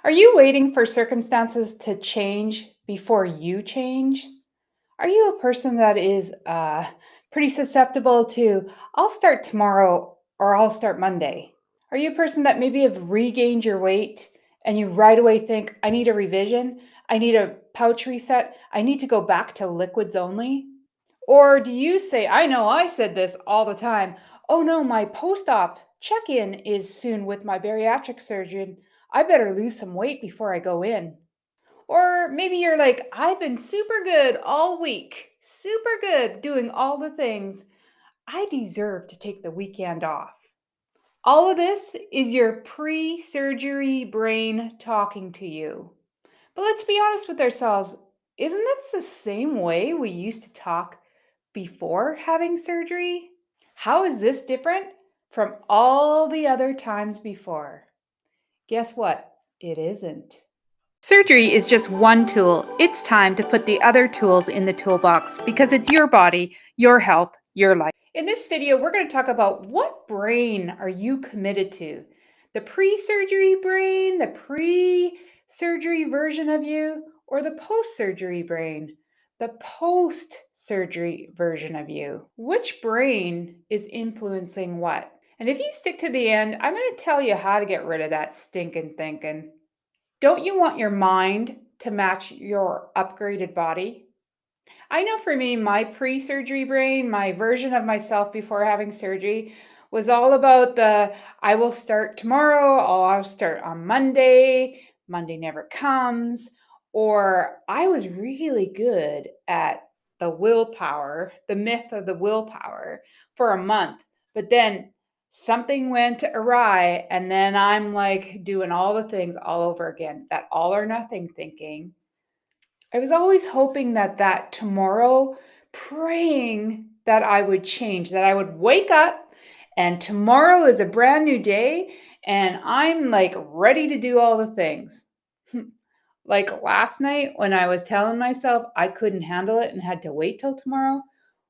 Are you waiting for circumstances to change before you change? Are you a person that is pretty susceptible to, I'll start tomorrow or I'll start Monday? Are you a person that maybe have regained your weight and you right away think, I need a revision? I need a pouch reset. I need to go back to liquids only? Or do you say, I know I said this all the time. Oh no, my post op check in is soon with my bariatric surgeon. I better lose some weight before I go in. Or maybe you're like, I've been super good all week, super good doing all the things. I deserve to take the weekend off. All of this is your pre surgery brain talking to you. But let's be honest with ourselves. Isn't this the same way we used to talk before having surgery? How is this different from all the other times before? Guess what? It isn't. Surgery is just one tool. It's time to put the other tools in the toolbox because it's your body, your health, your life. In this video, we're going to talk about what brain are you committed to? The pre-surgery brain, the pre-surgery version of you, or the post-surgery brain, the post-surgery version of you? Which brain is influencing what? And if you stick to the end, I'm going to tell you how to get rid of that stinking thinking. Don't you want your mind to match your upgraded body? I know for me, my pre surgery brain, my version of myself before having surgery, was all about the I will start tomorrow, or I'll start on Monday, Monday never comes, or I was really good at the willpower, the myth of the willpower for a month. But then something went awry, and then I'm like doing all the things all over again, that all or nothing thinking. I was always hoping that tomorrow, praying that I would change, that I would wake up and tomorrow is a brand new day and I'm like ready to do all the things. Like last night when I was telling myself I couldn't handle it and had to wait till tomorrow,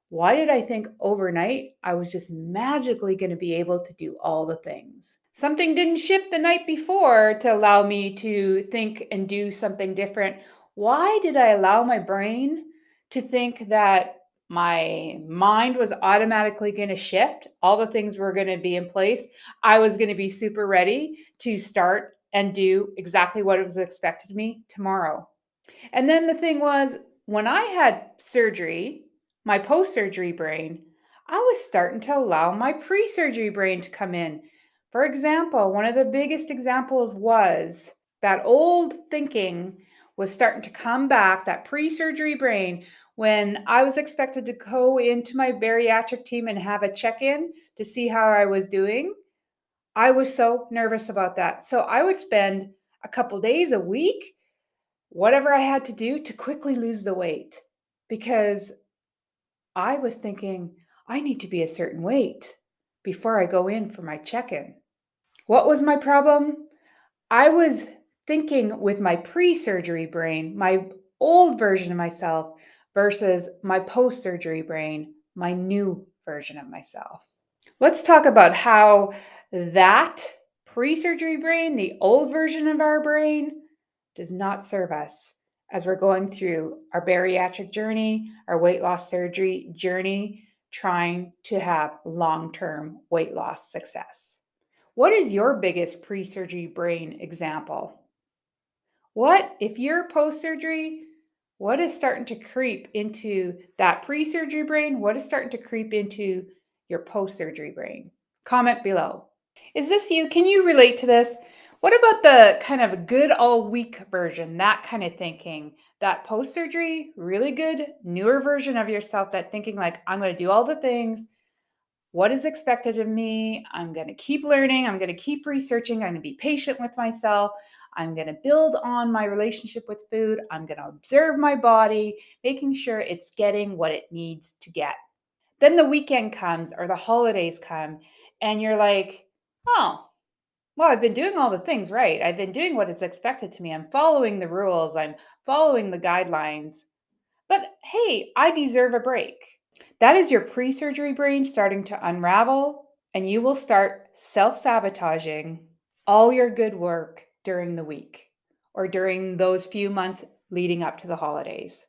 why did I think overnight I was just magically going to be able to do all the things? Something didn't shift the night before to allow me to think and do something different. Why did I allow my brain to think that my mind was automatically going to shift? All the things were going to be in place. I was going to be super ready to start and do exactly what was expected of me tomorrow. And then the thing was, when I had surgery, my post surgery brain, I was starting to allow my pre surgery brain to come in. For example, one of the biggest examples was that old thinking was starting to come back, that pre surgery brain, when I was expected to go into my bariatric team and have a check in to see how I was doing. I was so nervous about that. So I would spend a couple days a week whatever I had to do to quickly lose the weight because I was thinking I need to be a certain weight before I go in for my check in. What was my problem? I was thinking with my pre surgery brain, my old version of myself, versus my post surgery brain, my new version of myself. Let's talk about how that pre surgery brain, the old version of our brain, does not serve us as we're going through our bariatric journey, our weight loss surgery journey, trying to have long term weight loss success. What is your biggest pre surgery brain example? What, if you're post surgery, what is starting to creep into that pre surgery brain? What is starting to creep into your post surgery brain? Comment below. Is this you? Can you relate to this? What about the kind of good all week version, that kind of thinking, that post surgery, really good, newer version of yourself, that thinking like, I'm going to do all the things. What is expected of me? I'm going to keep learning. I'm going to keep researching. I'm going to be patient with myself. I'm going to build on my relationship with food. I'm going to observe my body, making sure it's getting what it needs to get. Then the weekend comes or the holidays come, and you're like, oh, well, I've been doing all the things right. I've been doing what is expected to me. I'm following the rules. I'm following the guidelines. But hey, I deserve a break. That is your pre surgery brain starting to unravel, and you will start self sabotaging all your good work during the week. or during those few months leading up to the holidays.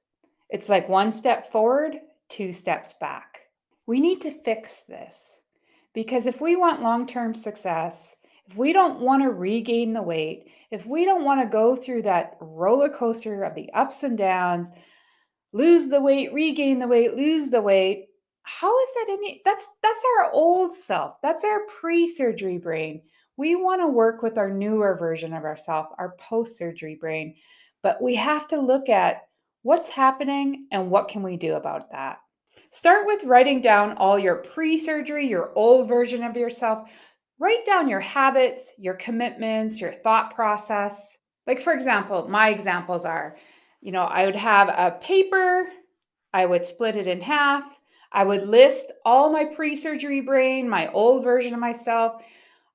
It's like one step forward, two steps back. We need to fix this because if we want long term success, if we don't want to regain the weight, if we don't want to go through that roller coaster of the ups and downs, lose the weight, regain the weight, lose the weight. How is that any that's our old self. That's our pre-surgery brain. We want to work with our newer version of ourself, our post-surgery brain. But we have to look at what's happening and what can we do about that. Start with writing down all your pre-surgery, your old version of yourself. Write down your habits, your commitments, your thought process. Like, for example, my examples are, I would have a paper, I would split it in half, I would list all my pre surgery brain, my old version of myself.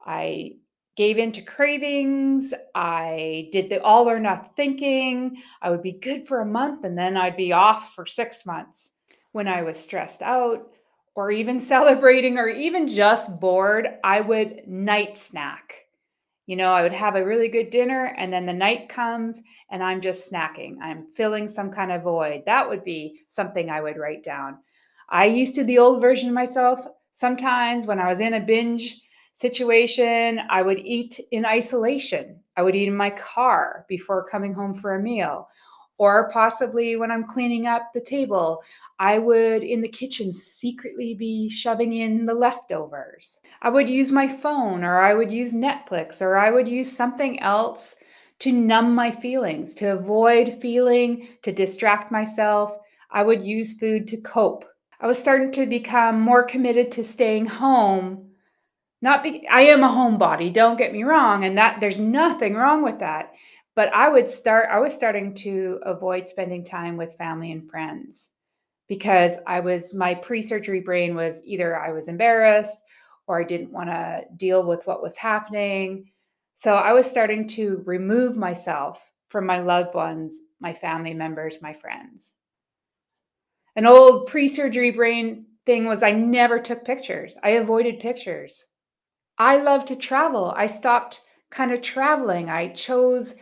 I gave in to cravings. I did the all or nothing thinking. I would be good for a month and then I'd be off for 6 months. When I was stressed out or even celebrating or even just bored, I would night snack. I would have a really good dinner and then the night comes and I'm just snacking. I'm filling some kind of void. That would be something I would write down. I used to the old version of myself. Sometimes when I was in a binge situation, I would eat in isolation. I would eat in my car before coming home for a meal. Or possibly when I'm cleaning up the table, I would in the kitchen secretly be shoving in the leftovers. I would use my phone or I would use Netflix or I would use something else to numb my feelings, to avoid feeling, to distract myself. I would use food to cope. I was starting to become more committed to staying home. I am a homebody, don't get me wrong, and that there's nothing wrong with that. But I was starting to avoid spending time with family and friends because my pre-surgery brain was either I was embarrassed or I didn't want to deal with what was happening. So I was starting to remove myself from my loved ones, my family members, my friends. An old pre-surgery brain thing was I never took pictures. I avoided pictures. I love to travel. I stopped kind of traveling. I chose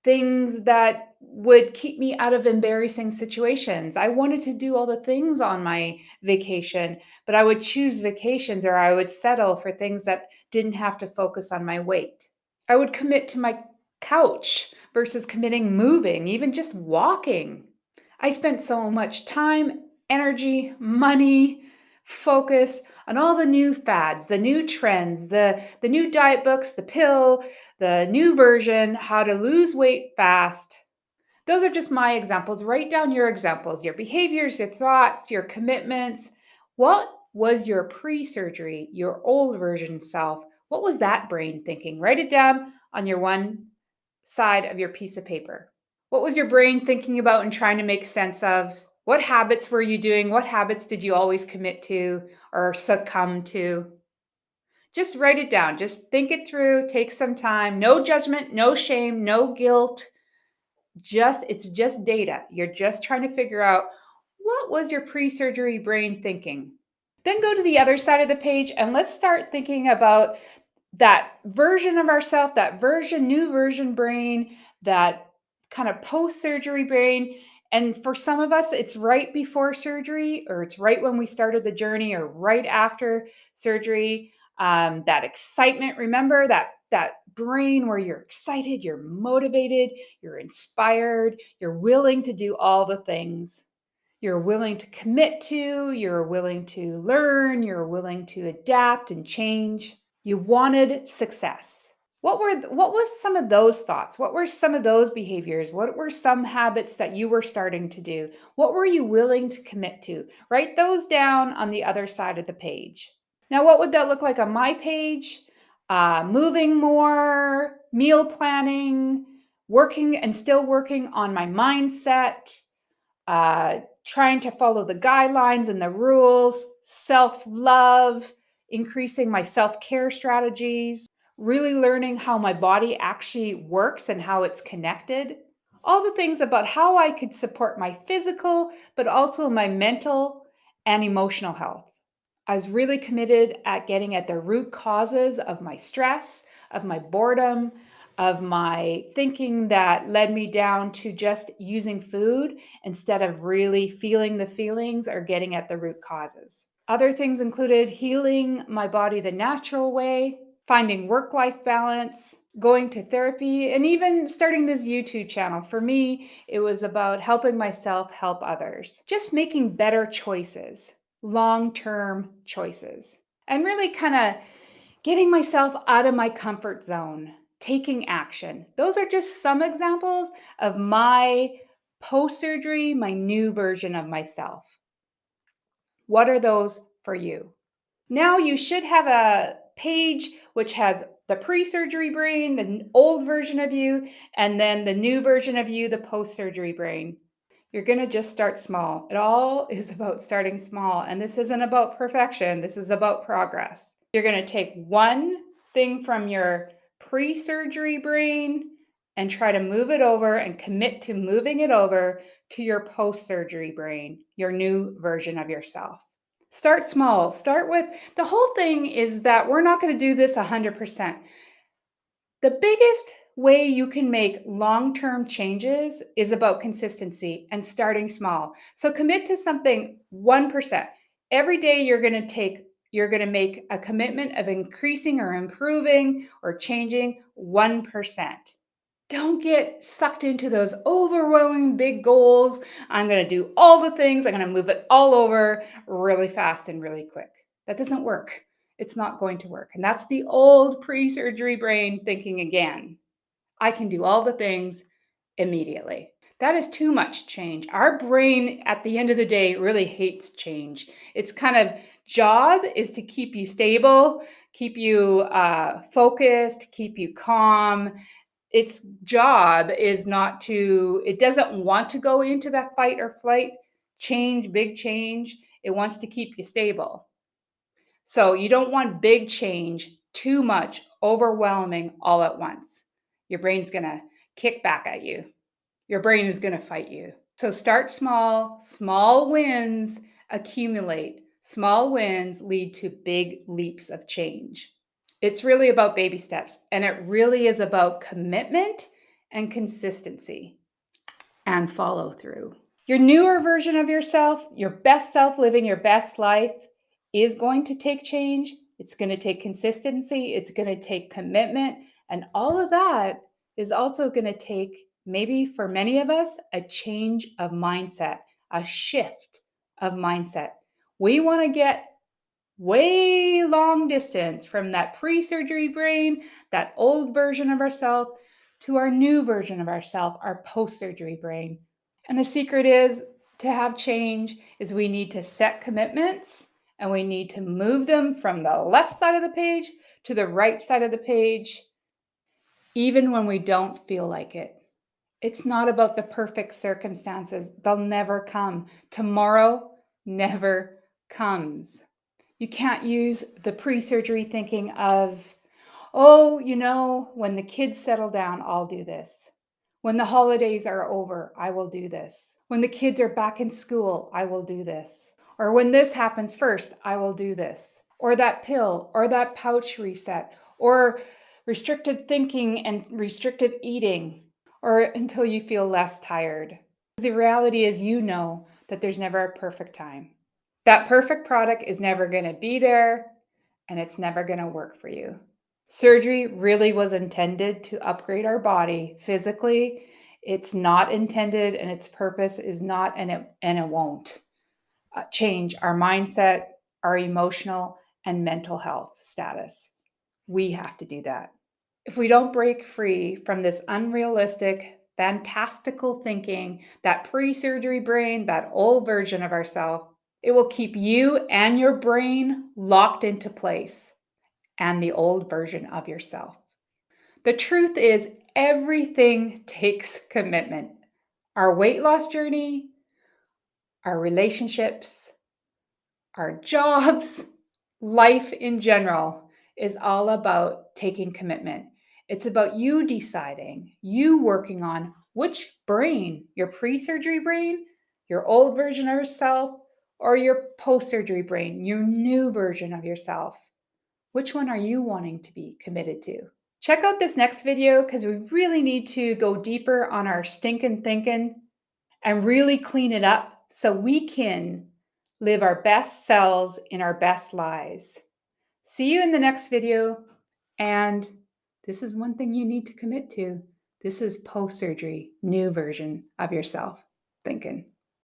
things that would keep me out of embarrassing situations. I wanted to do all the things on my vacation, but I would choose vacations or I would settle for things that didn't have to focus on my weight. I would commit to my couch versus committing moving, even just walking. I spent so much time, energy, money, focus on all the new fads, the new trends, the new diet books, the pill, the new version, how to lose weight fast. Those are just my examples. Write down your examples, your behaviors, your thoughts, your commitments. What was your pre surgery, your old version self? What was that brain thinking? Write it down on your one side of your piece of paper. What was your brain thinking about and trying to make sense of? What habits were you doing? What habits did you always commit to or succumb to? Just write it down. Just think it through. Take some time. No judgment, no shame, no guilt. It's just data. You're just trying to figure out what was your pre-surgery brain thinking. Then go to the other side of the page and let's start thinking about that version of ourself, new version brain, that kind of post-surgery brain. And for some of us, it's right before surgery, or it's right when we started the journey, or right after surgery. That excitement, remember that brain where you're excited, you're motivated, you're inspired, you're willing to do all the things. You're willing to commit to, you're willing to learn, you're willing to adapt and change. You wanted success. What was some of those thoughts? What were some of those behaviors? What were some habits that you were starting to do? What were you willing to commit to? Write those down on the other side of the page. Now, what would that look like on my page? Moving more, meal planning, working and still working on my mindset, trying to follow the guidelines and the rules, self-love, increasing my self-care strategies, really learning how my body actually works and how it's connected. All the things about how I could support my physical, but also my mental and emotional health. I was really committed at getting at the root causes of my stress, of my boredom, of my thinking that led me down to just using food instead of really feeling the feelings or getting at the root causes. Other things included healing my body the natural way, finding work-life balance, going to therapy, and even starting this YouTube channel. For me, it was about helping myself help others. Just making better choices, long-term choices, and really kind of getting myself out of my comfort zone, taking action. Those are just some examples of my post-surgery, my new version of myself. What are those for you? Now you should have a page which has the pre-surgery brain, the old version of you, and then the new version of you, the post-surgery brain. You're going to just start small. It all is about starting small. And this isn't about perfection. This is about progress. You're going to take one thing from your pre-surgery brain and try to move it over and commit to moving it over to your post-surgery brain, your new version of yourself. Start small. Start with the whole thing is that we're not going to do this 100%. The biggest way you can make long-term changes is about consistency and starting small. So commit to something 1%. Every day you're going to make a commitment of increasing or improving or changing 1%. Don't get sucked into those overwhelming big goals. I'm going to do all the things. I'm going to move it all over really fast and really quick. That doesn't work. It's not going to work. And that's the old pre-surgery brain thinking again. I can do all the things immediately. That is too much change. Our brain at the end of the day really hates change. Its kind of job is to keep you stable, keep you focused, keep you calm. Its job is not to, it doesn't want to go into that fight or flight change, big change. It wants to keep you stable. So you don't want big change, too much, overwhelming all at once. Your brain's going to kick back at you. Your brain is going to fight you. So start small. Small wins accumulate. Small wins lead to big leaps of change. It's really about baby steps, and it really is about commitment and consistency and follow through. Your newer version of yourself, your best self living your best life, is going to take change. It's going to take consistency. It's going to take commitment. And all of that is also going to take, maybe for many of us, a change of mindset, a shift of mindset. We want to get way long distance from that pre-surgery brain, that old version of ourselves, to our new version of ourselves, our post-surgery brain. And the secret is to have change is we need to set commitments and we need to move them from the left side of the page to the right side of the page, even when we don't feel like it. It's not about the perfect circumstances. They'll never come. Tomorrow never comes. You can't use the pre-surgery thinking of, oh, when the kids settle down, I'll do this. When the holidays are over, I will do this. When the kids are back in school, I will do this. Or when this happens first, I will do this. Or that pill, or that pouch reset, or restricted thinking and restrictive eating, or until you feel less tired. The reality is that there's never a perfect time. That perfect product is never going to be there, and it's never going to work for you. Surgery really was intended to upgrade our body physically. It's not intended, and its purpose is not, and it won't change our mindset, our emotional and mental health status. We have to do that. If we don't break free from this unrealistic, fantastical thinking, that pre-surgery brain, that old version of ourselves, it will keep you and your brain locked into place and the old version of yourself. The truth is, everything takes commitment. Our weight loss journey, our relationships, our jobs, life in general is all about taking commitment. It's about you deciding, you working on which brain, your pre-surgery brain, your old version of yourself, or your post-surgery brain, your new version of yourself. Which one are you wanting to be committed to? Check out this next video because we really need to go deeper on our stinking thinking and really clean it up so we can live our best selves in our best lives. See you in the next video. And this is one thing you need to commit to. This is post-surgery, new version of yourself thinking.